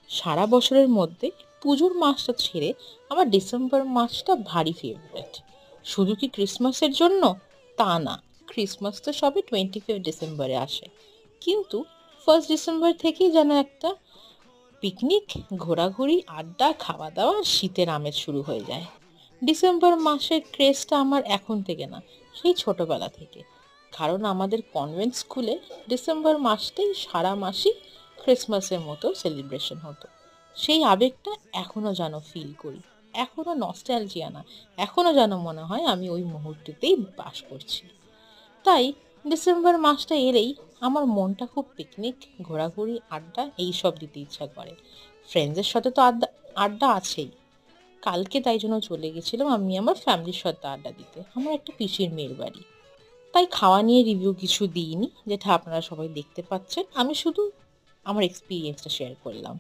সারা বছরের মধ্যে পুজোর মাসটা ছেড়ে আমার ডিসেম্বর মাসটা ভারী ফেভারিট। শুধু কি ক্রিসমাসের জন্য? তা না, ক্রিসমাস তো সবে 25 ডিসেম্বরে আসে, কিন্তু 1 ডিসেম্বর থেকেই যেন একটা পিকনিক, ঘোরাঘুরি, আড্ডা, খাওয়া দাওয়া, শীতের আমেজ শুরু হয়ে যায়। ডিসেম্বর মাসের ক্রেজটা আমার এখন থেকে না, সেই ছোটবেলা থেকে। কারণ আমাদের কনভেন্ট স্কুলে ডিসেম্বর মাসটাই সারা মাসই ক্রিসমাসের মতো সেলিব্রেশন হতো। সেই আবেগটা এখনো যেন ফিল করি, এখনো নস্টালজিয়া না, এখনো যেন মনে হয় আমি ওই মুহূর্তেতেই বাস করছি। তাই ডিসেম্বর মাসটা এলেই আমার মনটা খুব পিকনিক, ঘোরাঘুরি, আড্ডা এইসব দিতে ইচ্ছা করে। ফ্রেন্ডসের সাথে তো আড্ডা আড্ডা আছেই। কালকে তাই জন্য চলে গেছিলাম আমি আমার ফ্যামিলির সাথে আড্ডা দিতে, আমার একটা পিসির মেয়ের বাড়ি। তাই খাওয়া নিয়ে রিভিউ কিছু দিইনি, যেটা আপনারা সবাই দেখতে পাচ্ছেন। আমি শুধু আমার এক্সপিরিয়েন্সটা শেয়ার করলাম।